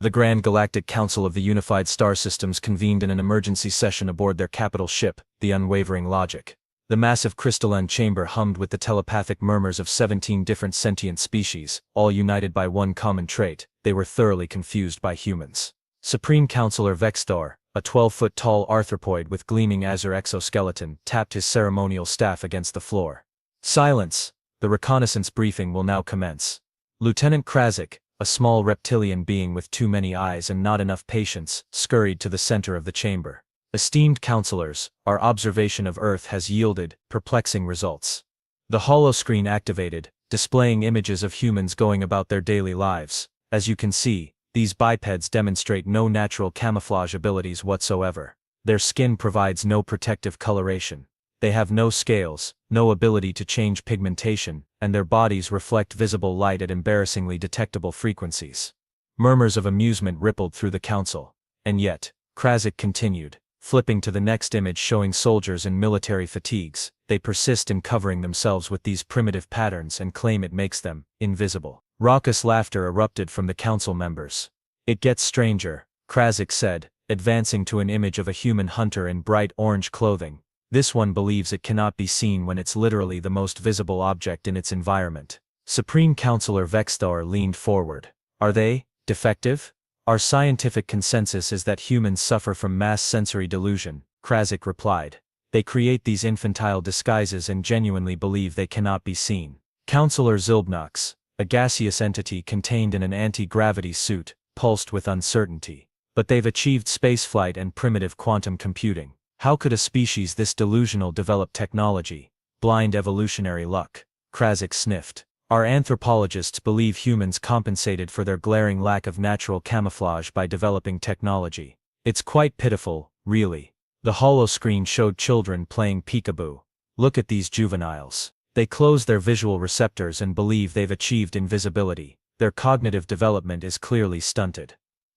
The Grand Galactic Council of the Unified Star Systems convened in an emergency session aboard their capital ship, the Unwavering Logic. The massive crystalline chamber hummed with the telepathic murmurs of 17 different sentient species, all united by one common trait: they were thoroughly confused by humans. Supreme Counselor Vextor, a 12-foot-tall arthropoid with gleaming azure exoskeleton, tapped his ceremonial staff against the floor. "Silence! The reconnaissance briefing will now commence." Lieutenant Krazik, a small reptilian being with too many eyes and not enough patience, scurried to the center of the chamber. "Esteemed counselors, our observation of Earth has yielded perplexing results." The holoscreen activated, displaying images of humans going about their daily lives. As you can see, these bipeds demonstrate no natural camouflage abilities whatsoever. Their skin provides no protective coloration. They have no scales, no ability to change pigmentation, and their bodies reflect visible light at embarrassingly detectable frequencies. Murmurs of amusement rippled through the council. And yet, Krazik continued, flipping to the next image showing soldiers in military fatigues, they persist in covering themselves with these primitive patterns and claim it makes them invisible. Raucous laughter erupted from the council members. "It gets stranger," Krazik said, advancing to an image of a human hunter in bright orange clothing. "This one believes it cannot be seen when it's literally the most visible object in its environment." Supreme Counselor Vextor leaned forward. "Are they defective?" "Our scientific consensus is that humans suffer from mass sensory delusion," Krazik replied. "They create these infantile disguises and genuinely believe they cannot be seen." Counselor Zilbnox, a gaseous entity contained in an anti-gravity suit, pulsed with uncertainty. "But they've achieved spaceflight and primitive quantum computing. How could a species this delusional develop technology? Blind evolutionary luck." Krazik sniffed. "Our anthropologists believe humans compensated for their glaring lack of natural camouflage by developing technology. It's quite pitiful, really." The holoscreen showed children playing peekaboo. "Look at these juveniles. They close their visual receptors and believe they've achieved invisibility. Their cognitive development is clearly stunted."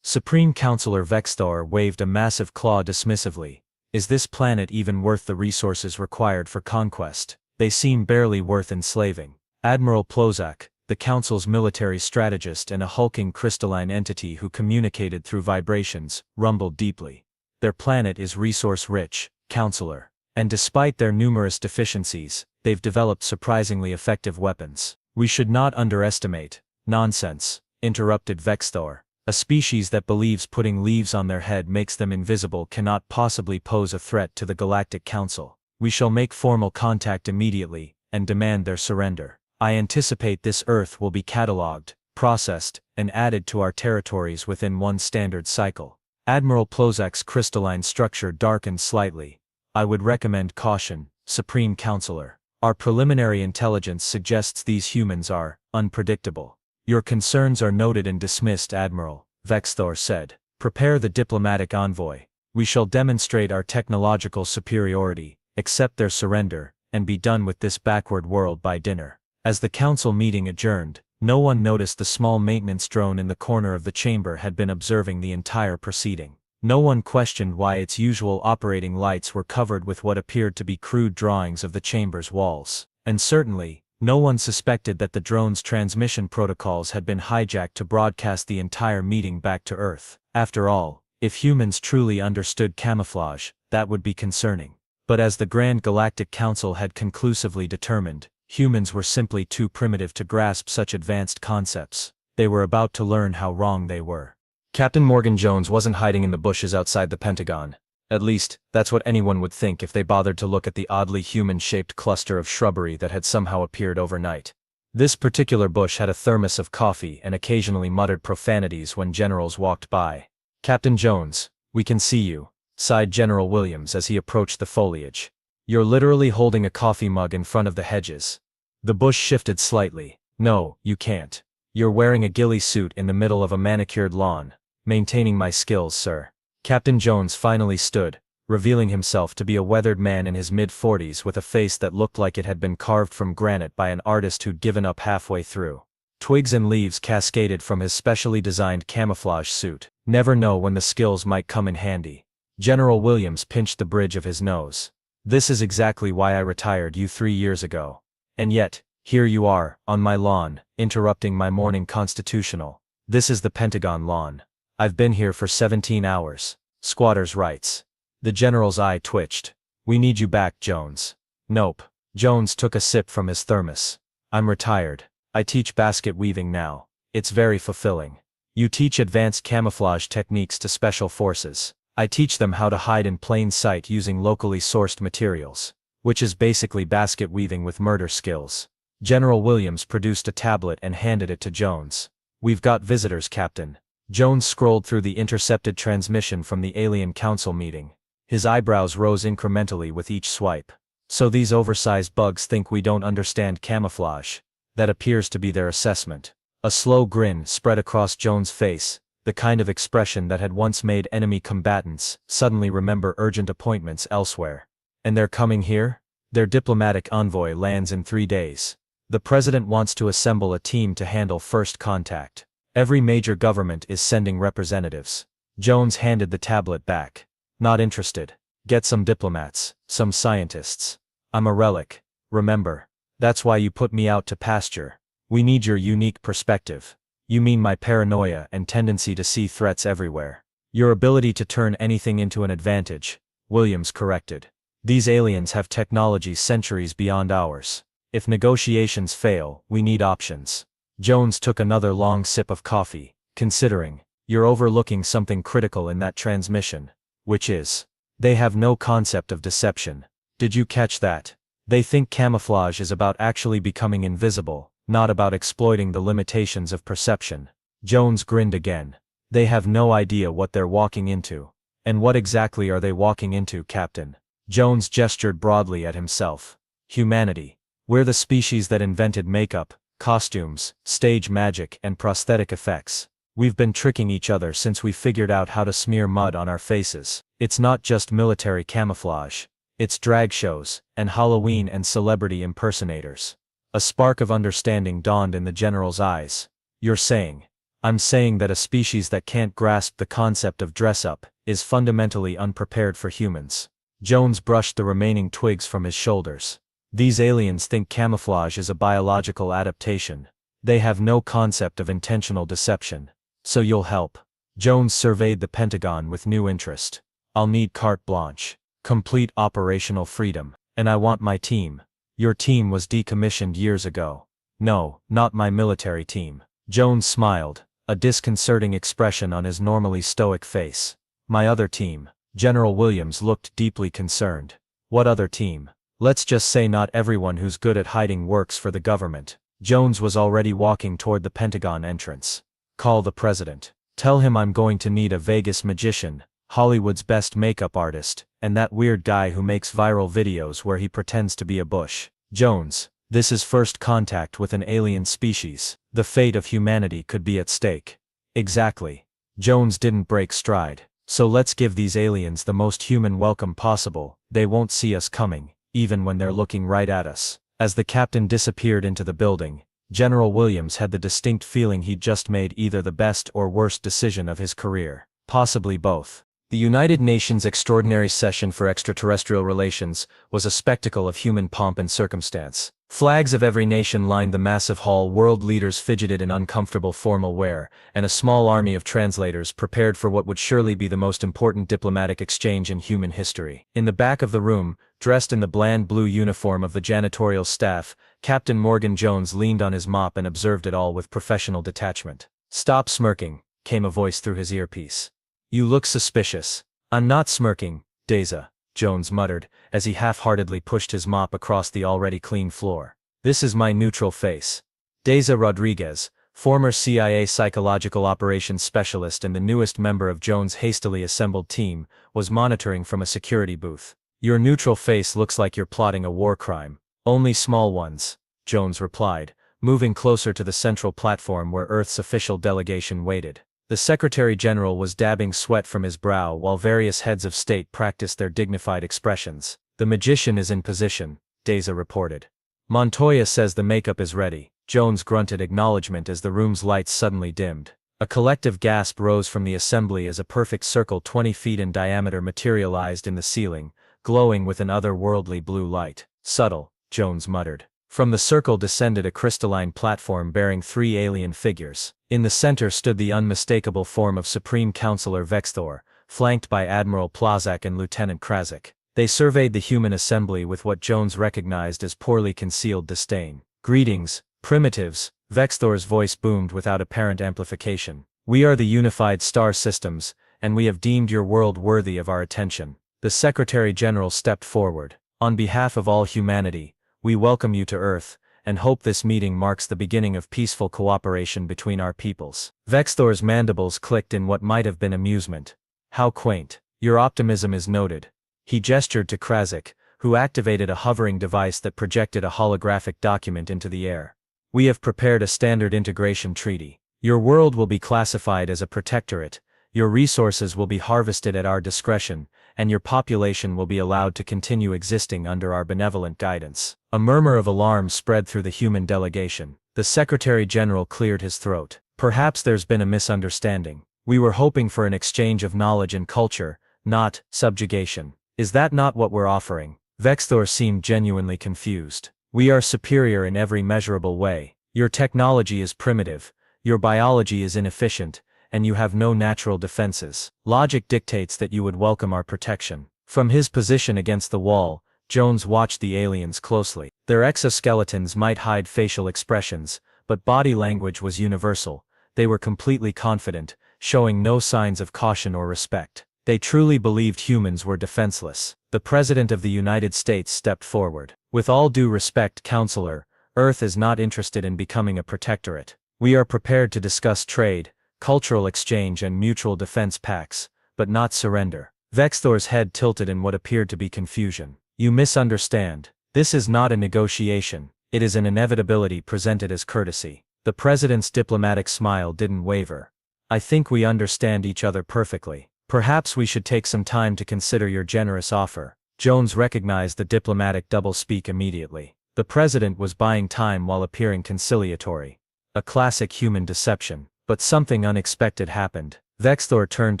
Supreme Counselor Vextor waved a massive claw dismissively. "Is this planet even worth the resources required for conquest? They seem barely worth enslaving." Admiral Plozak, the Council's military strategist and a hulking crystalline entity who communicated through vibrations, rumbled deeply. "Their planet is resource-rich, Counselor. And despite their numerous deficiencies, they've developed surprisingly effective weapons. We should not underestimate." "Nonsense," interrupted Vextor. "A species that believes putting leaves on their head makes them invisible cannot possibly pose a threat to the Galactic Council. We shall make formal contact immediately, and demand their surrender. I anticipate this Earth will be catalogued, processed, and added to our territories within one standard cycle." Admiral Plozak's crystalline structure darkened slightly. "I would recommend caution, Supreme Counselor. Our preliminary intelligence suggests these humans are unpredictable." "Your concerns are noted and dismissed, Admiral," Vextor said. "Prepare the diplomatic envoy. We shall demonstrate our technological superiority, accept their surrender, and be done with this backward world by dinner." As the council meeting adjourned, no one noticed the small maintenance drone in the corner of the chamber had been observing the entire proceeding. No one questioned why its usual operating lights were covered with what appeared to be crude drawings of the chamber's walls. And certainly, no one suspected that the drone's transmission protocols had been hijacked to broadcast the entire meeting back to Earth. After all, if humans truly understood camouflage, that would be concerning. But as the Grand Galactic Council had conclusively determined, humans were simply too primitive to grasp such advanced concepts. They were about to learn how wrong they were. Captain Morgan Jones wasn't hiding in the bushes outside the Pentagon. At least, that's what anyone would think if they bothered to look at the oddly human-shaped cluster of shrubbery that had somehow appeared overnight. This particular bush had a thermos of coffee and occasionally muttered profanities when generals walked by. "Captain Jones, we can see you," sighed General Williams as he approached the foliage. "You're literally holding a coffee mug in front of the hedges." The bush shifted slightly. "No, you can't. You're wearing a ghillie suit in the middle of a manicured lawn." "Maintaining my skills, sir." Captain Jones finally stood, revealing himself to be a weathered man in his mid-40s with a face that looked like it had been carved from granite by an artist who'd given up halfway through. Twigs and leaves cascaded from his specially designed camouflage suit. Never know when the skills might come in handy. General Williams pinched the bridge of his nose. "This is exactly why I retired you 3 years ago. And yet, here you are, on my lawn, interrupting my morning constitutional. This is the Pentagon lawn. I've been here for 17 hours. Squatters' rights. The general's eye twitched. We need you back, Jones. Nope. Jones took a sip from his thermos. I'm retired. I teach basket weaving now. It's very fulfilling. You teach advanced camouflage techniques to special forces. I teach them how to hide in plain sight using locally sourced materials, which is basically basket weaving with murder skills. General Williams produced a tablet and handed it to Jones. We've got visitors, Captain. Jones scrolled through the intercepted transmission from the Alien Council meeting. His eyebrows rose incrementally with each swipe. So these oversized bugs think we don't understand camouflage. That appears to be their assessment. A slow grin spread across Jones' face, the kind of expression that had once made enemy combatants suddenly remember urgent appointments elsewhere. And they're coming here? Their diplomatic envoy lands in 3 days. The president wants to assemble a team to handle first contact. Every major government is sending representatives. Jones handed the tablet back. Not interested. Get some diplomats, some scientists. I'm a relic. Remember. That's why you put me out to pasture. We need your unique perspective. You mean my paranoia and tendency to see threats everywhere. Your ability to turn anything into an advantage, Williams corrected. These aliens have technology centuries beyond ours. If negotiations fail, we need options. Jones took another long sip of coffee, considering, you're overlooking something critical in that transmission. Which is, they have no concept of deception. Did you catch that? They think camouflage is about actually becoming invisible, not about exploiting the limitations of perception. Jones grinned again. They have no idea what they're walking into. And what exactly are they walking into, Captain? Jones gestured broadly at himself. Humanity. We're the species that invented makeup, costumes, stage magic, and prosthetic effects. We've been tricking each other since we figured out how to smear mud on our faces. It's not just military camouflage. It's drag shows, and Halloween and celebrity impersonators. A spark of understanding dawned in the general's eyes. You're saying? I'm saying that a species that can't grasp the concept of dress-up is fundamentally unprepared for humans. Jones brushed the remaining twigs from his shoulders. These aliens think camouflage is a biological adaptation. They have no concept of intentional deception. So you'll help. Jones surveyed the Pentagon with new interest. I'll need carte blanche. Complete operational freedom. And I want my team. Your team was decommissioned years ago. No, not my military team. Jones smiled, a disconcerting expression on his normally stoic face. My other team. General Williams looked deeply concerned. What other team? Let's just say not everyone who's good at hiding works for the government. Jones was already walking toward the Pentagon entrance. Call the president. Tell him I'm going to need a Vegas magician, Hollywood's best makeup artist, and that weird guy who makes viral videos where he pretends to be a bush. Jones, this is first contact with an alien species. The fate of humanity could be at stake. Exactly. Jones didn't break stride. So let's give these aliens the most human welcome possible. They won't see us coming, even when they're looking right at us. As the captain disappeared into the building, General Williams had the distinct feeling he'd just made either the best or worst decision of his career. Possibly both. The United Nations Extraordinary Session for Extraterrestrial Relations was a spectacle of human pomp and circumstance. Flags of every nation lined the massive hall, world leaders fidgeted in uncomfortable formal wear, and a small army of translators prepared for what would surely be the most important diplomatic exchange in human history. In the back of the room, dressed in the bland blue uniform of the janitorial staff, Captain Morgan Jones leaned on his mop and observed it all with professional detachment. "Stop smirking," came a voice through his earpiece. "You look suspicious." "I'm not smirking, Deza," Jones muttered, as he half-heartedly pushed his mop across the already clean floor. "This is my neutral face." Deza Rodriguez, former CIA psychological operations specialist and the newest member of Jones' hastily assembled team, was monitoring from a security booth. "Your neutral face looks like you're plotting a war crime." "Only small ones," Jones replied, moving closer to the central platform where Earth's official delegation waited. The Secretary-General was dabbing sweat from his brow while various heads of state practiced their dignified expressions. "The magician is in position," Deza reported. "Montoya says the makeup is ready." Jones grunted acknowledgement as the room's lights suddenly dimmed. A collective gasp rose from the assembly as a perfect circle 20 feet in diameter materialized in the ceiling, glowing with an otherworldly blue light. "Subtle," Jones muttered. From the circle descended a crystalline platform bearing 3 alien figures. In the center stood the unmistakable form of Supreme Counselor Vexthor, flanked by Admiral Plazak and Lieutenant Krasik. They surveyed the human assembly with what Jones recognized as poorly concealed disdain. "Greetings, primitives," Vexthor's voice boomed without apparent amplification. "We are the Unified Star Systems, and we have deemed your world worthy of our attention." The Secretary General stepped forward. "On behalf of all humanity, we welcome you to Earth, and hope this meeting marks the beginning of peaceful cooperation between our peoples." Vexthor's mandibles clicked in what might have been amusement. "How quaint. Your optimism is noted." He gestured to Krasik, who activated a hovering device that projected a holographic document into the air. "We have prepared a standard integration treaty. Your world will be classified as a protectorate, your resources will be harvested at our discretion, and your population will be allowed to continue existing under our benevolent guidance." A murmur of alarm spread through the human delegation. The Secretary General cleared his throat. "Perhaps there's been a misunderstanding. We were hoping for an exchange of knowledge and culture, not subjugation. Is that not what we're offering?" Vexthor seemed genuinely confused. "We are superior in every measurable way. Your technology is primitive, your biology is inefficient, and you have no natural defenses. Logic dictates that you would welcome our protection." From his position against the wall, Jones watched the aliens closely. Their exoskeletons might hide facial expressions, but body language was universal. They were completely confident, showing no signs of caution or respect. They truly believed humans were defenseless. The President of the United States stepped forward. "With all due respect, Counselor, Earth is not interested in becoming a protectorate. We are prepared to discuss trade, cultural exchange and mutual defense pacts, but not surrender." Vexthor's head tilted in what appeared to be confusion. "You misunderstand. This is not a negotiation, it is an inevitability presented as courtesy." The President's diplomatic smile didn't waver. "I think we understand each other perfectly. Perhaps we should take some time to consider your generous offer." Jones recognized the diplomatic doublespeak immediately. The President was buying time while appearing conciliatory. A classic human deception. But something unexpected happened. Vexthor turned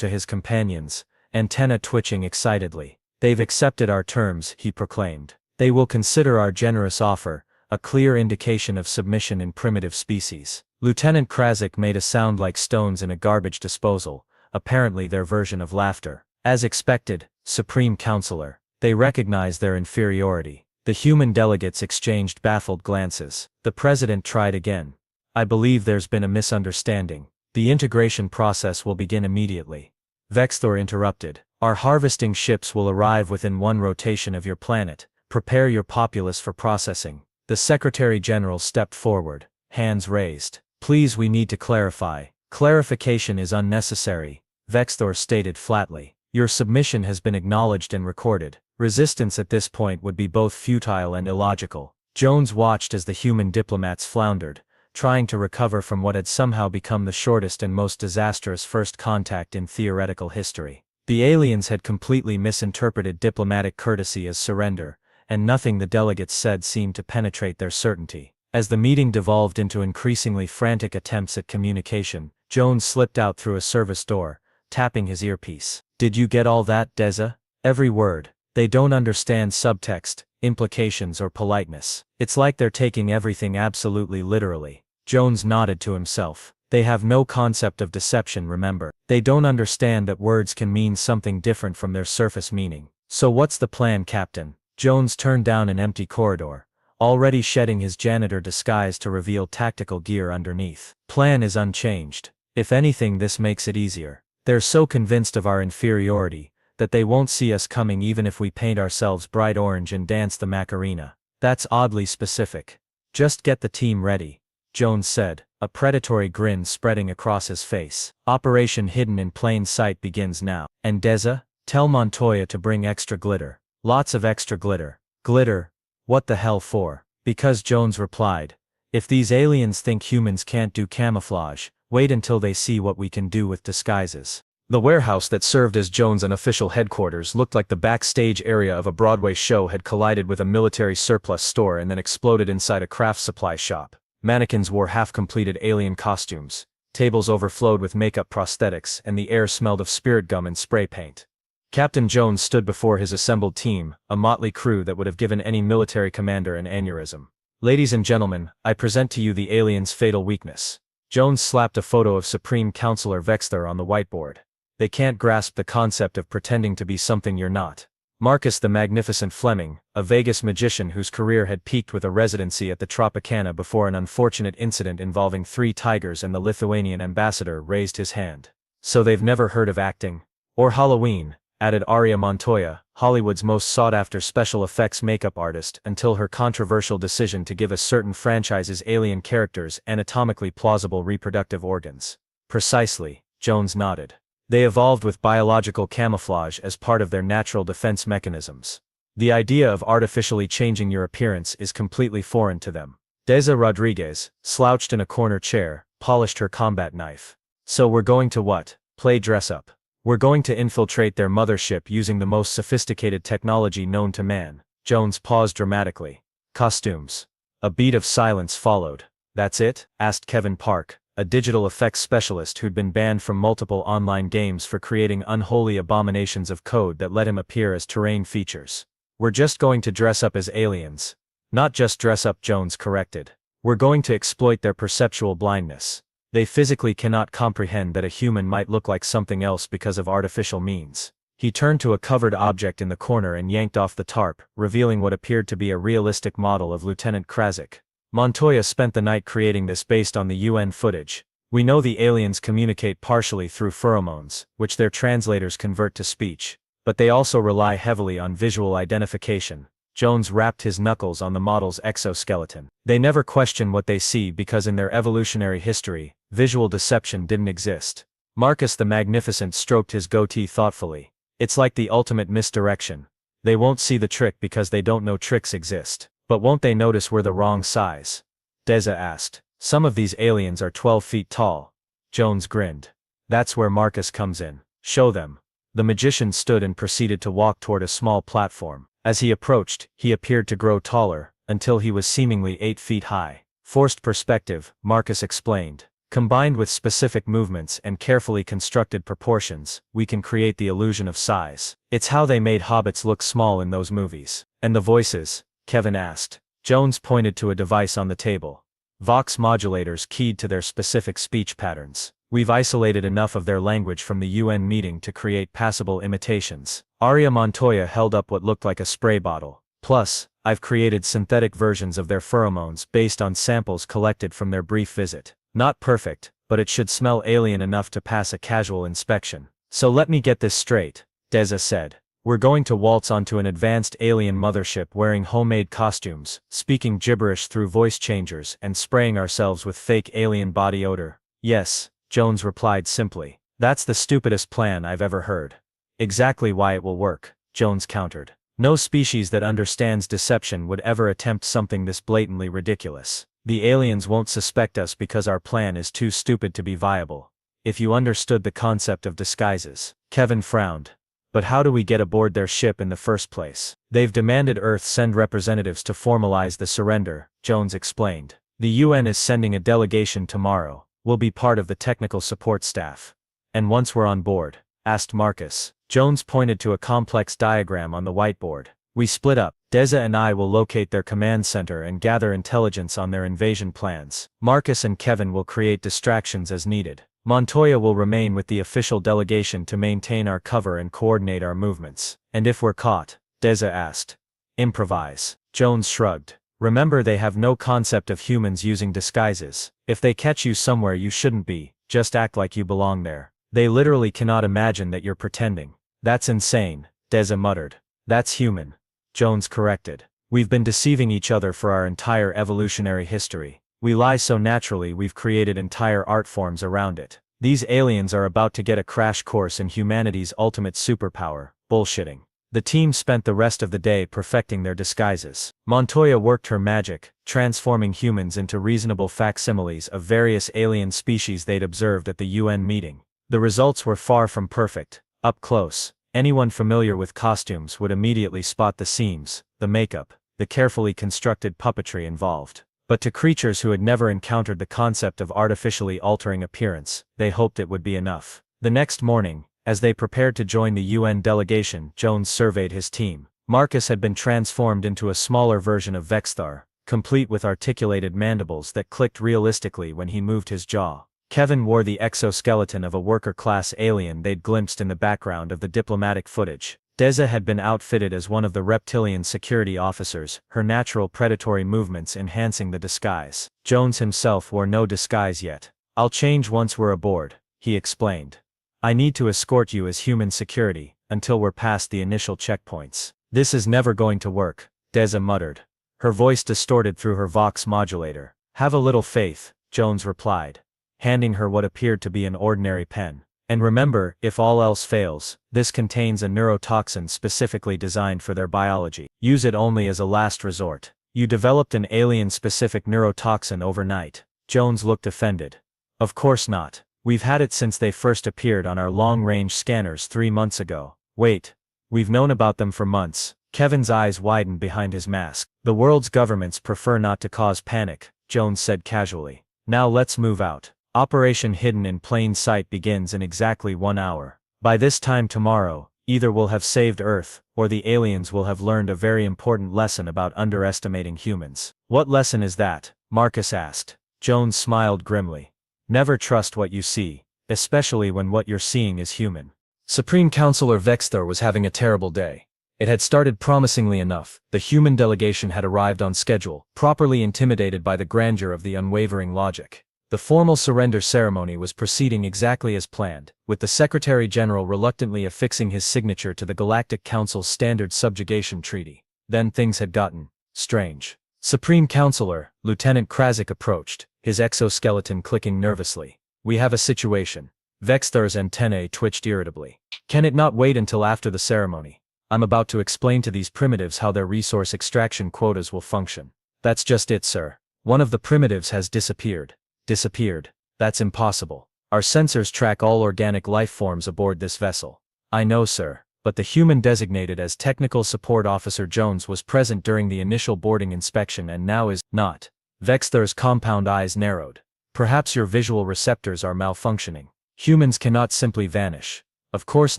to his companions, antenna twitching excitedly. "They've accepted our terms," he proclaimed. "They will consider our generous offer, a clear indication of submission in primitive species." Lieutenant Krasik made a sound like stones in a garbage disposal, apparently their version of laughter. "As expected, Supreme Counselor." They recognized their inferiority. The human delegates exchanged baffled glances. The President tried again. "I believe there's been a misunderstanding. The integration process will begin immediately." Vexthor interrupted. "Our harvesting ships will arrive within 1 rotation of your planet. Prepare your populace for processing." The Secretary General stepped forward, hands raised. "Please, we need to clarify." "Clarification is unnecessary," Vexthor stated flatly. "Your submission has been acknowledged and recorded. Resistance at this point would be both futile and illogical." Jones watched as the human diplomats floundered, trying to recover from what had somehow become the shortest and most disastrous first contact in theoretical history. The aliens had completely misinterpreted diplomatic courtesy as surrender, and nothing the delegates said seemed to penetrate their certainty. As the meeting devolved into increasingly frantic attempts at communication, Jones slipped out through a service door, tapping his earpiece. "Did you get all that, Deza?" "Every word. They don't understand subtext, implications or politeness. It's like they're taking everything absolutely literally." Jones nodded to himself. "They have no concept of deception, remember. They don't understand that words can mean something different from their surface meaning." "So what's the plan, Captain?" Jones turned down an empty corridor, already shedding his janitor disguise to reveal tactical gear underneath. "Plan is unchanged. If anything, this makes it easier. They're so convinced of our inferiority that they won't see us coming even if we paint ourselves bright orange and dance the Macarena." "That's oddly specific." "Just get the team ready," Jones said, a predatory grin spreading across his face. "Operation Hidden in Plain Sight begins now. And Deza, tell Montoya to bring extra glitter. Lots of extra glitter." "Glitter? What the hell for?" "Because," Jones replied, "if these aliens think humans can't do camouflage, wait until they see what we can do with disguises." The warehouse that served as Jones' unofficial headquarters looked like the backstage area of a Broadway show had collided with a military surplus store and then exploded inside a craft supply shop. Mannequins wore half-completed alien costumes, tables overflowed with makeup prosthetics, and the air smelled of spirit gum and spray paint. Captain Jones stood before his assembled team, a motley crew that would have given any military commander an aneurysm. Ladies and gentlemen, I present to you the alien's fatal weakness. Jones slapped a photo of Supreme Counselor Vexthar on the whiteboard. They can't grasp the concept of pretending to be something you're not. Marcus the Magnificent Fleming, a Vegas magician whose career had peaked with a residency at the Tropicana before an unfortunate incident involving 3 tigers and the Lithuanian ambassador, raised his hand. So they've never heard of acting? Or Halloween, added Aria Montoya, Hollywood's most sought-after special effects makeup artist until her controversial decision to give a certain franchise's alien characters anatomically plausible reproductive organs. Precisely, Jones nodded. They evolved with biological camouflage as part of their natural defense mechanisms. The idea of artificially changing your appearance is completely foreign to them. Deza Rodriguez, slouched in a corner chair, polished her combat knife. So we're going to what? Play dress-up. We're going to infiltrate their mothership using the most sophisticated technology known to man. Jones paused dramatically. Costumes. A beat of silence followed. That's it? Asked Kevin Park, a digital effects specialist who'd been banned from multiple online games for creating unholy abominations of code that let him appear as terrain features. We're just going to dress up as aliens. Not just dress up, Jones corrected. We're going to exploit their perceptual blindness. They physically cannot comprehend that a human might look like something else because of artificial means. He turned to a covered object in the corner and yanked off the tarp, revealing what appeared to be a realistic model of Lieutenant Krasik. Montoya spent the night creating this based on the UN footage. We know the aliens communicate partially through pheromones, which their translators convert to speech, but they also rely heavily on visual identification. Jones rapped his knuckles on the model's exoskeleton. They never question what they see because in their evolutionary history, visual deception didn't exist. Marcus the Magnificent stroked his goatee thoughtfully. It's like the ultimate misdirection. They won't see the trick because they don't know tricks exist. But won't they notice we're the wrong size? Deza asked. Some of these aliens are 12 feet tall. Jones grinned. That's where Marcus comes in. Show them. The magician stood and proceeded to walk toward a small platform. As he approached, he appeared to grow taller, until he was seemingly 8 feet high. Forced perspective, Marcus explained. Combined with specific movements and carefully constructed proportions, we can create the illusion of size. It's how they made hobbits look small in those movies. And the voices? Kevin asked. Jones pointed to a device on the table. Vox modulators keyed to their specific speech patterns. We've isolated enough of their language from the UN meeting to create passable imitations. Aria Montoya held up what looked like a spray bottle. Plus, I've created synthetic versions of their pheromones based on samples collected from their brief visit. Not perfect, but it should smell alien enough to pass a casual inspection. So let me get this straight, Deza said. We're going to waltz onto an advanced alien mothership wearing homemade costumes, speaking gibberish through voice changers and spraying ourselves with fake alien body odor. Yes, Jones replied simply. That's the stupidest plan I've ever heard. Exactly why it will work, Jones countered. No species that understands deception would ever attempt something this blatantly ridiculous. The aliens won't suspect us because our plan is too stupid to be viable. If you understood the concept of disguises. Kevin frowned. But how do we get aboard their ship in the first place? They've demanded Earth send representatives to formalize the surrender, Jones explained. The UN is sending a delegation tomorrow. We'll be part of the technical support staff. And once we're on board? Asked Marcus. Jones pointed to a complex diagram on the whiteboard. We split up. Deza and I will locate their command center and gather intelligence on their invasion plans. Marcus and Kevin will create distractions as needed. Montoya will remain with the official delegation to maintain our cover and coordinate our movements. And if we're caught? Deza asked. Improvise. Jones shrugged. Remember, they have no concept of humans using disguises. If they catch you somewhere you shouldn't be, just act like you belong there. They literally cannot imagine that you're pretending. That's insane, Deza muttered. That's human. Jones corrected. We've been deceiving each other for our entire evolutionary history. We lie so naturally we've created entire art forms around it. These aliens are about to get a crash course in humanity's ultimate superpower, bullshitting. The team spent the rest of the day perfecting their disguises. Montoya worked her magic, transforming humans into reasonable facsimiles of various alien species they'd observed at the UN meeting. The results were far from perfect. Up close, anyone familiar with costumes would immediately spot the seams, the makeup, the carefully constructed puppetry involved. But to creatures who had never encountered the concept of artificially altering appearance, they hoped it would be enough. The next morning, as they prepared to join the UN delegation, Jones surveyed his team. Marcus had been transformed into a smaller version of Vexthar, complete with articulated mandibles that clicked realistically when he moved his jaw. Kevin wore the exoskeleton of a worker-class alien they'd glimpsed in the background of the diplomatic footage. Deza had been outfitted as one of the reptilian security officers, her natural predatory movements enhancing the disguise. Jones himself wore no disguise yet. "I'll change once we're aboard," he explained. "I need to escort you as human security, until we're past the initial checkpoints." "This is never going to work," Deza muttered. Her voice distorted through her Vox modulator. "Have a little faith," Jones replied, handing her what appeared to be an ordinary pen. "And remember, if all else fails, this contains a neurotoxin specifically designed for their biology. Use it only as a last resort." "You developed an alien-specific neurotoxin overnight?" Jones looked offended. "Of course not. We've had it since they first appeared on our long-range scanners 3 months ago." "Wait. We've known about them for months." Kevin's eyes widened behind his mask. "The world's governments prefer not to cause panic," Jones said casually. "Now let's move out. Operation Hidden in Plain Sight begins in exactly 1 hour. By this time tomorrow, either we'll have saved Earth, or the aliens will have learned a very important lesson about underestimating humans." "What lesson is that?" Marcus asked. Jones smiled grimly. "Never trust what you see, especially when what you're seeing is human." Supreme Counselor Vexthor was having a terrible day. It had started promisingly enough. The human delegation had arrived on schedule, properly intimidated by the grandeur of the unwavering logic. The formal surrender ceremony was proceeding exactly as planned, with the Secretary General reluctantly affixing his signature to the Galactic Council's standard subjugation treaty. Then things had gotten strange. "Supreme Counselor," Lieutenant Krasik approached, his exoskeleton clicking nervously. "We have a situation." Vexthor's antennae twitched irritably. "Can it not wait until after the ceremony? I'm about to explain to these primitives how their resource extraction quotas will function." "That's just it, sir. One of the primitives has disappeared." "Disappeared? That's impossible. Our sensors track all organic life forms aboard this vessel." "I know, sir, but the human designated as Technical Support Officer Jones was present during the initial boarding inspection and now is not." Vexthor's compound eyes narrowed. "Perhaps your visual receptors are malfunctioning. Humans cannot simply vanish." "Of course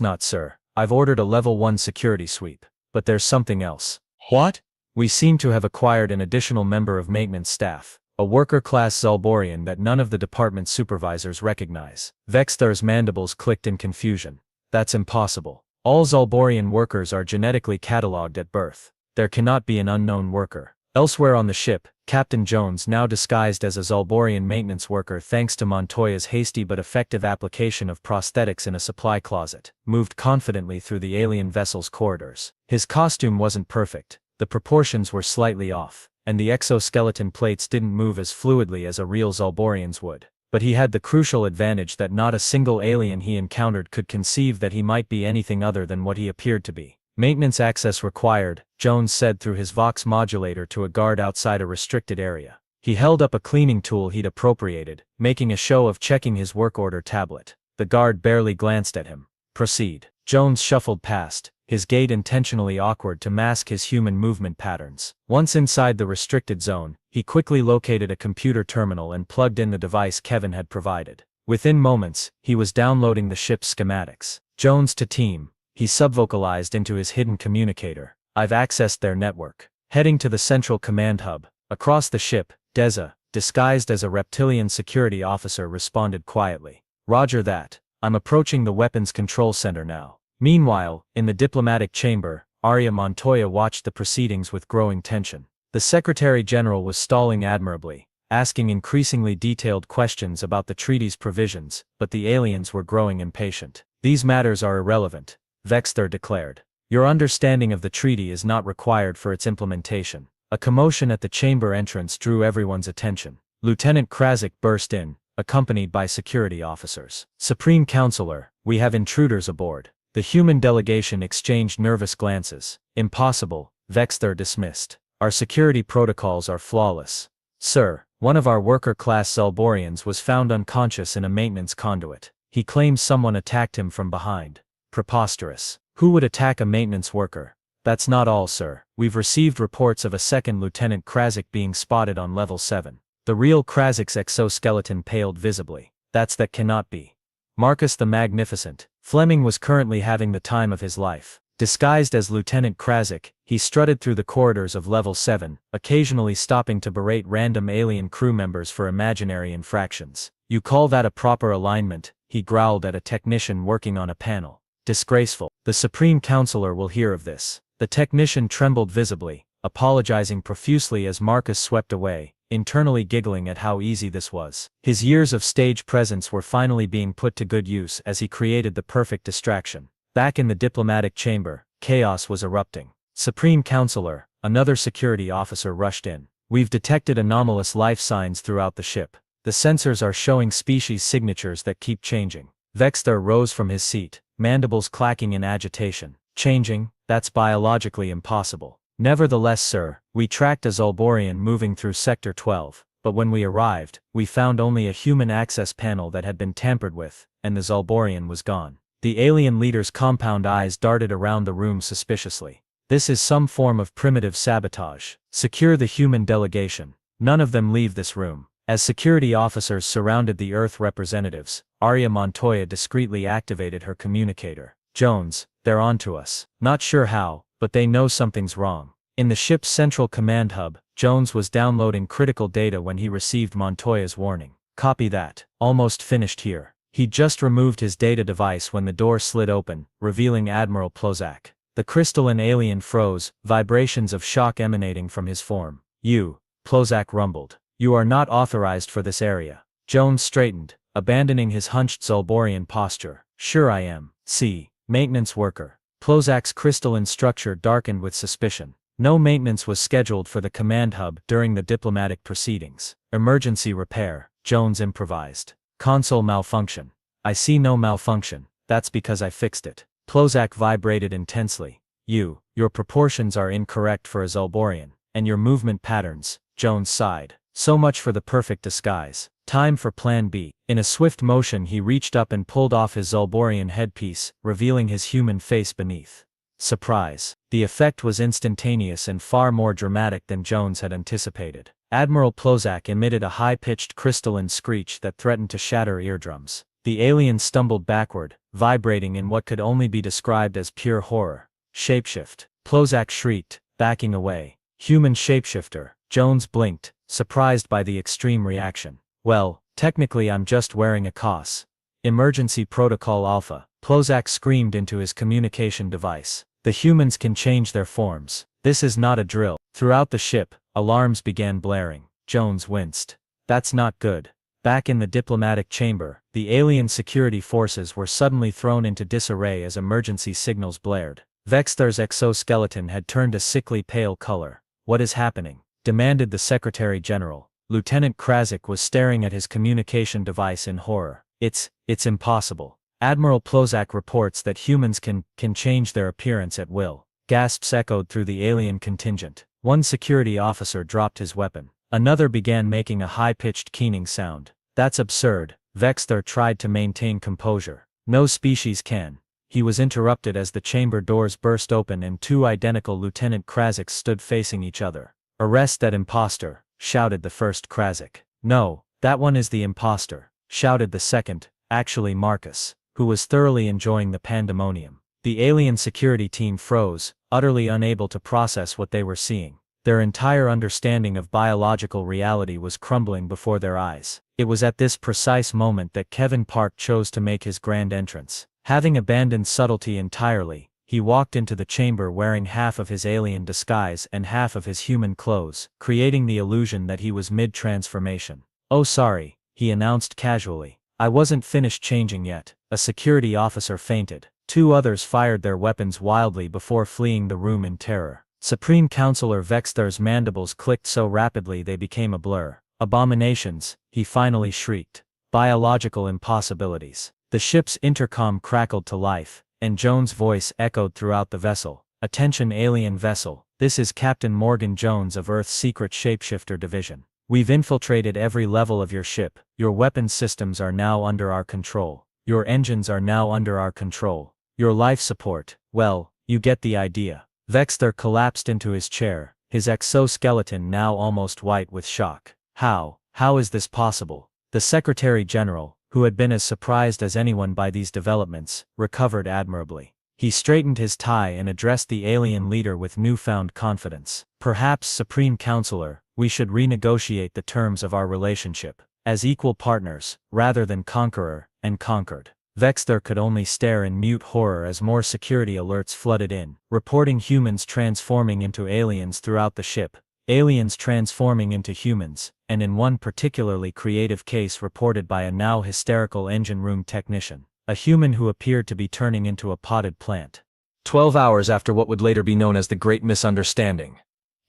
not, sir. I've ordered a level 1 security sweep. But there's something else." "What?" "We seem to have acquired an additional member of maintenance staff. A worker-class Zalborian that none of the department supervisors recognize." Vexthor's mandibles clicked in confusion. "That's impossible. All Zalborian workers are genetically catalogued at birth. There cannot be an unknown worker." Elsewhere on the ship, Captain Jones, now disguised as a Zalborian maintenance worker thanks to Montoya's hasty but effective application of prosthetics in a supply closet, moved confidently through the alien vessel's corridors. His costume wasn't perfect, the proportions were slightly off, and the exoskeleton plates didn't move as fluidly as a real Zalborian's would. But he had the crucial advantage that not a single alien he encountered could conceive that he might be anything other than what he appeared to be. "Maintenance access required," Jones said through his Vox modulator to a guard outside a restricted area. He held up a cleaning tool he'd appropriated, making a show of checking his work order tablet. The guard barely glanced at him. "Proceed." Jones shuffled past, his gait intentionally awkward to mask his human movement patterns. Once inside the restricted zone, he quickly located a computer terminal and plugged in the device Kevin had provided. Within moments, he was downloading the ship's schematics. "Jones to team," he subvocalized into his hidden communicator. "I've accessed their network." Heading to the central command hub, across the ship, Deza, disguised as a reptilian security officer, responded quietly. "Roger that. I'm approaching the weapons control center now." Meanwhile, in the diplomatic chamber, Arya Montoya watched the proceedings with growing tension. The Secretary General was stalling admirably, asking increasingly detailed questions about the treaty's provisions, but the aliens were growing impatient. "These matters are irrelevant," Vexthor declared. "Your understanding of the treaty is not required for its implementation." A commotion at the chamber entrance drew everyone's attention. Lieutenant Krasik burst in, accompanied by security officers. "Supreme Counselor, we have intruders aboard." The human delegation exchanged nervous glances. "Impossible," Vexthor dismissed. "Our security protocols are flawless." "Sir, one of our worker-class Zalborians was found unconscious in a maintenance conduit. He claims someone attacked him from behind." "Preposterous. Who would attack a maintenance worker?" "That's not all, sir. We've received reports of a second Lieutenant Krasik being spotted on level 7. The real Krasik's exoskeleton paled visibly. That cannot be. Marcus the Magnificent. Fleming was currently having the time of his life. Disguised as Lieutenant Krasik, he strutted through the corridors of Level 7, occasionally stopping to berate random alien crew members for imaginary infractions. "You call that a proper alignment?" he growled at a technician working on a panel. "Disgraceful. The Supreme Counselor will hear of this." The technician trembled visibly, apologizing profusely as Marcus swept away, internally giggling at how easy this was. His years of stage presence were finally being put to good use as he created the perfect distraction. Back in the diplomatic chamber, chaos was erupting. "Supreme Counselor," another security officer rushed in. "We've detected anomalous life signs throughout the ship. The sensors are showing species signatures that keep changing." Vexter rose from his seat, mandibles clacking in agitation. "Changing? That's biologically impossible." "Nevertheless, sir, we tracked a Zolborian moving through Sector 12, but when we arrived, we found only a human access panel that had been tampered with, and the Zolborian was gone." The alien leader's compound eyes darted around the room suspiciously. "This is some form of primitive sabotage. Secure the human delegation. None of them leave this room." As security officers surrounded the Earth representatives, Arya Montoya discreetly activated her communicator. "Jones, they're onto us. Not sure how, but they know something's wrong." In the ship's central command hub, Jones was downloading critical data when he received Montoya's warning. "Copy that. Almost finished here." He'd just removed his data device when the door slid open, revealing Admiral Plozak. The crystalline alien froze, vibrations of shock emanating from his form. "You," Plozak rumbled. "You are not authorized for this area." Jones straightened, abandoning his hunched Zolborian posture. "Sure I am. See, maintenance worker." Plozak's crystalline structure darkened with suspicion. No maintenance was scheduled for the command hub during the diplomatic proceedings. "Emergency repair," Jones improvised. "Console malfunction." "I see no malfunction. That's because I fixed it." Plozak vibrated intensely. Your proportions are incorrect for a Zolborian, and your movement patterns." Jones sighed. "So much for the perfect disguise. Time for Plan B." In a swift motion he reached up and pulled off his Zolborian headpiece, revealing his human face beneath. Surprise. The effect was instantaneous and far more dramatic than Jones had anticipated. Admiral Plozak emitted a high-pitched crystalline screech that threatened to shatter eardrums. The alien stumbled backward, vibrating in what could only be described as pure horror. "Shapeshift." Plozak shrieked, backing away. "Human shapeshifter." Jones blinked, surprised by the extreme reaction. "Well, technically I'm just wearing a COS. Emergency Protocol Alpha." Plozak screamed into his communication device. "The humans can change their forms. This is not a drill." Throughout the ship, alarms began blaring. Jones winced. "That's not good." Back in the diplomatic chamber, the alien security forces were suddenly thrown into disarray as emergency signals blared. Vexter's exoskeleton had turned a sickly pale color. "What is happening?" demanded the Secretary General. Lieutenant Krasik was staring at his communication device in horror. It's impossible." "Admiral Plozak reports that humans can change their appearance at will." Gasps echoed through the alien contingent. One security officer dropped his weapon. Another began making a high-pitched keening sound. "That's absurd." Vexter tried to maintain composure. "No species can." He was interrupted as the chamber doors burst open and two identical Lieutenant Krasiks stood facing each other. "Arrest that imposter," shouted the first Krasik. "No, that one is the imposter," shouted the second, actually Marcus, who was thoroughly enjoying the pandemonium. The alien security team froze, utterly unable to process what they were seeing. Their entire understanding of biological reality was crumbling before their eyes. It was at this precise moment that Kevin Park chose to make his grand entrance. Having abandoned subtlety entirely, he walked into the chamber wearing half of his alien disguise and half of his human clothes, creating the illusion that he was mid-transformation. "Oh sorry," he announced casually. "I wasn't finished changing yet." A security officer fainted. Two others fired their weapons wildly before fleeing the room in terror. Supreme Counselor Vexter's mandibles clicked so rapidly they became a blur. "Abominations," he finally shrieked. "Biological impossibilities." The ship's intercom crackled to life, and Jones' voice echoed throughout the vessel. "Attention alien vessel, this is Captain Morgan Jones of Earth's Secret Shapeshifter Division. We've infiltrated every level of your ship. Your weapons systems are now under our control. Your engines are now under our control. Your life support, well, you get the idea." Vexter collapsed into his chair, his exoskeleton now almost white with shock. How is this possible?" The Secretary General, who had been as surprised as anyone by these developments, recovered admirably. He straightened his tie and addressed the alien leader with newfound confidence. "Perhaps, Supreme Counselor, we should renegotiate the terms of our relationship. As equal partners, rather than conqueror and conquered." Vexter could only stare in mute horror as more security alerts flooded in, reporting humans transforming into aliens throughout the ship, aliens transforming into humans, and in one particularly creative case reported by a now hysterical engine room technician, a human who appeared to be turning into a potted plant. 12 hours after what would later be known as the Great Misunderstanding,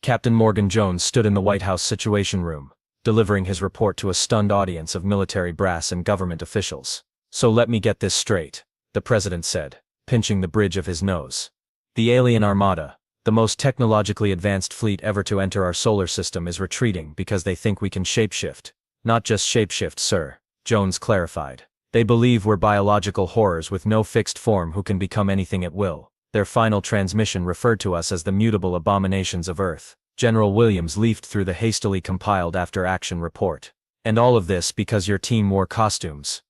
Captain Morgan Jones stood in the White House Situation Room, delivering his report to a stunned audience of military brass and government officials. "So let me get this straight," the president said, pinching the bridge of his nose. "The alien armada, the most technologically advanced fleet ever to enter our solar system, is retreating because they think we can shapeshift." "Not just shapeshift, sir," Jones clarified. "They believe we're biological horrors with no fixed form who can become anything at will." Their final transmission referred to us as the mutable abominations of Earth. General Williams leafed through the hastily compiled after-action report. "And all of this because your team wore costumes,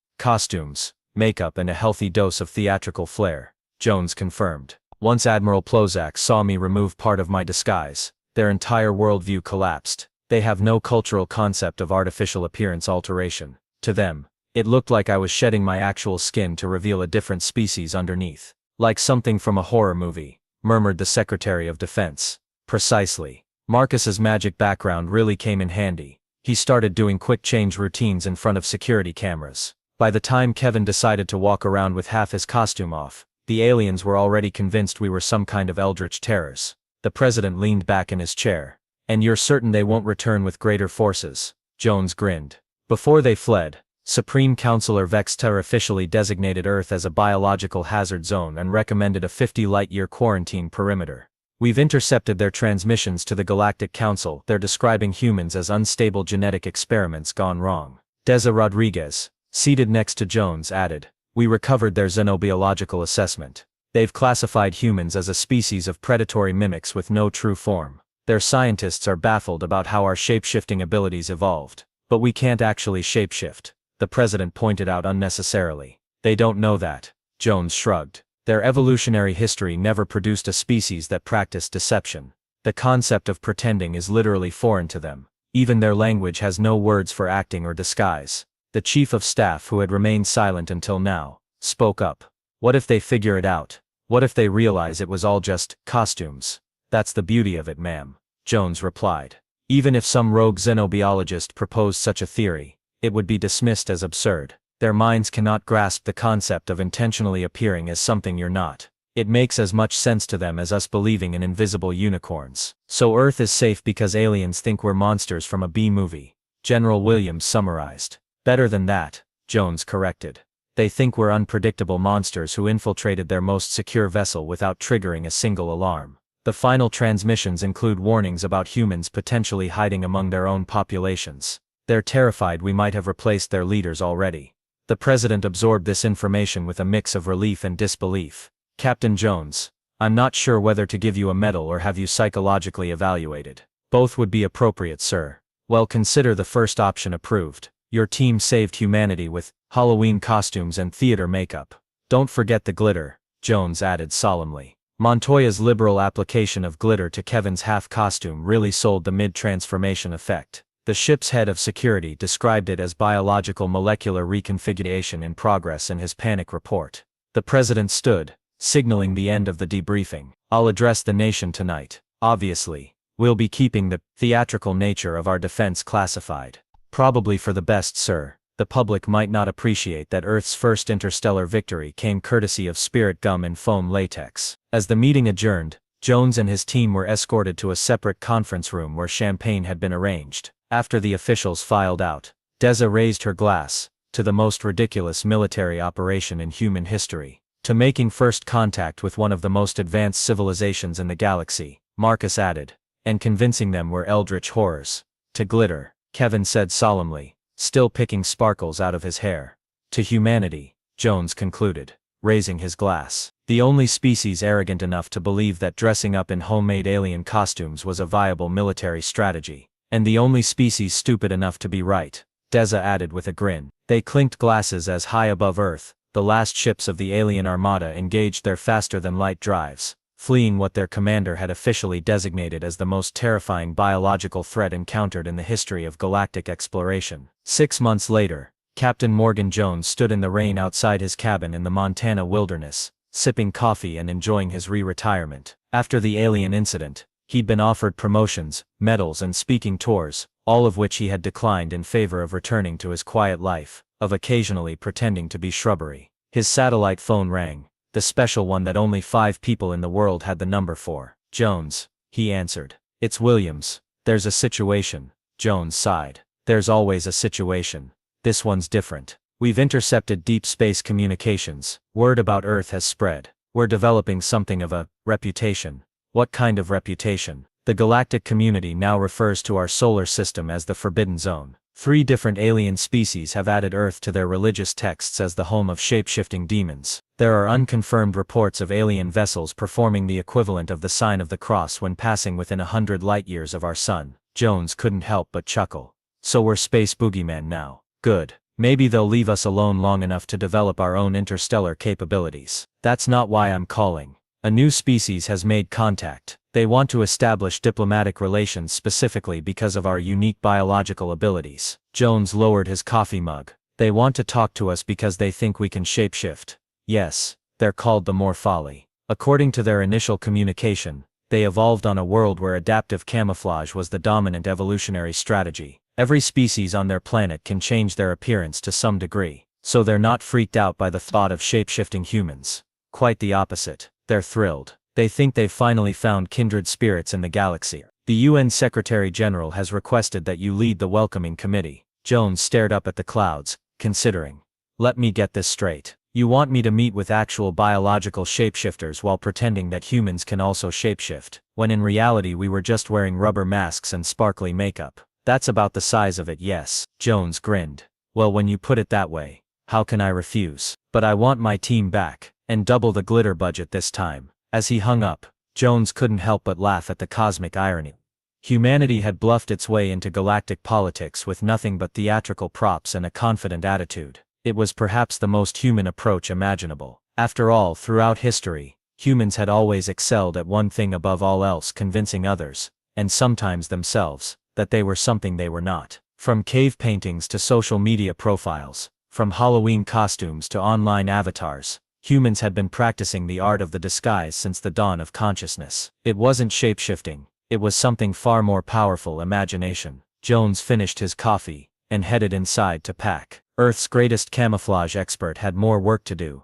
makeup and a healthy dose of theatrical flair," Jones confirmed. "Once Admiral Plozak saw me remove part of my disguise, their entire worldview collapsed. They have no cultural concept of artificial appearance alteration. To them, it looked like I was shedding my actual skin to reveal a different species underneath. Like something from a horror movie," murmured the Secretary of Defense. "Precisely. Marcus's magic background really came in handy. He started doing quick change routines in front of security cameras. By the time Kevin decided to walk around with half his costume off, the aliens were already convinced we were some kind of eldritch terrors." The president leaned back in his chair. "And you're certain they won't return with greater forces?" Jones grinned. "Before they fled, Supreme Counselor Vexter officially designated Earth as a biological hazard zone and recommended a 50-light-year quarantine perimeter. We've intercepted their transmissions to the Galactic Council. They're describing humans as unstable genetic experiments gone wrong." Deza Rodriguez, seated next to Jones, added, "We recovered their xenobiological assessment. They've classified humans as a species of predatory mimics with no true form. Their scientists are baffled about how our shape-shifting abilities evolved. But we can't actually shape-shift," the president pointed out unnecessarily. "They don't know that," Jones shrugged. "Their evolutionary history never produced a species that practiced deception. The concept of pretending is literally foreign to them. Even their language has no words for acting or disguise." The chief of staff, who had remained silent until now, spoke up. "What if they figure it out? What if they realize it was all just costumes?" "That's the beauty of it, ma'am," Jones replied. "Even if some rogue xenobiologist proposed such a theory, it would be dismissed as absurd. Their minds cannot grasp the concept of intentionally appearing as something you're not. It makes as much sense to them as us believing in invisible unicorns. So Earth is safe because aliens think we're monsters from a B-movie," General Williams summarized. "Better than that," Jones corrected. "They think we're unpredictable monsters who infiltrated their most secure vessel without triggering a single alarm. The final transmissions include warnings about humans potentially hiding among their own populations. They're terrified we might have replaced their leaders already." The president absorbed this information with a mix of relief and disbelief. "Captain Jones, I'm not sure whether to give you a medal or have you psychologically evaluated." "Both would be appropriate, sir." "Well, consider the first option approved. Your team saved humanity with Halloween costumes and theater makeup. Don't forget the glitter," Jones added solemnly. Montoya's liberal application of glitter to Kevin's half-costume really sold the mid-transformation effect. The ship's head of security described it as biological molecular reconfiguration in progress in his panic report. The president stood, signaling the end of the debriefing. "I'll address the nation tonight. Obviously, we'll be keeping the theatrical nature of our defense classified. Probably for the best, sir. The public might not appreciate that Earth's first interstellar victory came courtesy of spirit gum and foam latex." As the meeting adjourned, Jones and his team were escorted to a separate conference room where champagne had been arranged. After the officials filed out, Deza raised her glass to the most ridiculous military operation in human history. "To making first contact with one of the most advanced civilizations in the galaxy," Marcus added, "and convincing them we're eldritch horrors." "To glitter," Kevin said solemnly, still picking sparkles out of his hair. "To humanity," Jones concluded, raising his glass. "The only species arrogant enough to believe that dressing up in homemade alien costumes was a viable military strategy. And the only species stupid enough to be right," Deza added with a grin. They clinked glasses as high above Earth, the last ships of the alien armada engaged their faster-than-light drives, fleeing what their commander had officially designated as the most terrifying biological threat encountered in the history of galactic exploration. 6 months later, Captain Morgan Jones stood in the rain outside his cabin in the Montana wilderness, sipping coffee and enjoying his re-retirement. After the alien incident, he'd been offered promotions, medals and speaking tours, all of which he had declined in favor of returning to his quiet life, of occasionally pretending to be shrubbery. His satellite phone rang, the special one that only 5 people in the world had the number for. "Jones," he answered. "It's Williams. There's a situation." Jones sighed. "There's always a situation. This one's different. We've intercepted deep space communications. Word about Earth has spread. We're developing something of a reputation." "What kind of reputation?" "The galactic community now refers to our solar system as the Forbidden Zone. 3 different alien species have added Earth to their religious texts as the home of shape-shifting demons. There are unconfirmed reports of alien vessels performing the equivalent of the sign of the cross when passing within 100 light-years of our sun." Jones couldn't help but chuckle. "So we're space boogeymen now. Good. Maybe they'll leave us alone long enough to develop our own interstellar capabilities." "That's not why I'm calling. A new species has made contact. They want to establish diplomatic relations specifically because of our unique biological abilities." Jones lowered his coffee mug. "They want to talk to us because they think we can shapeshift." "Yes, they're called the Morphali. According to their initial communication, they evolved on a world where adaptive camouflage was the dominant evolutionary strategy. Every species on their planet can change their appearance to some degree, so they're not freaked out by the thought of shapeshifting humans. Quite the opposite. They're thrilled. They think they've finally found kindred spirits in the galaxy. The UN Secretary General has requested that you lead the welcoming committee." Jones stared up at the clouds, considering. "Let me get this straight. You want me to meet with actual biological shapeshifters while pretending that humans can also shapeshift, when in reality we were just wearing rubber masks and sparkly makeup?" "That's about the size of it, yes." Jones grinned. "Well, when you put it that way, how can I refuse? But I want my team back, and double the glitter budget this time." As he hung up, Jones couldn't help but laugh at the cosmic irony. Humanity had bluffed its way into galactic politics with nothing but theatrical props and a confident attitude. It was perhaps the most human approach imaginable. After all, throughout history, humans had always excelled at one thing above all else: convincing others, and sometimes themselves, that they were something they were not. From cave paintings to social media profiles, from Halloween costumes to online avatars, humans had been practicing the art of the disguise since the dawn of consciousness. It wasn't shapeshifting, it was something far more powerful: imagination. Jones finished his coffee, and headed inside to pack. Earth's greatest camouflage expert had more work to do.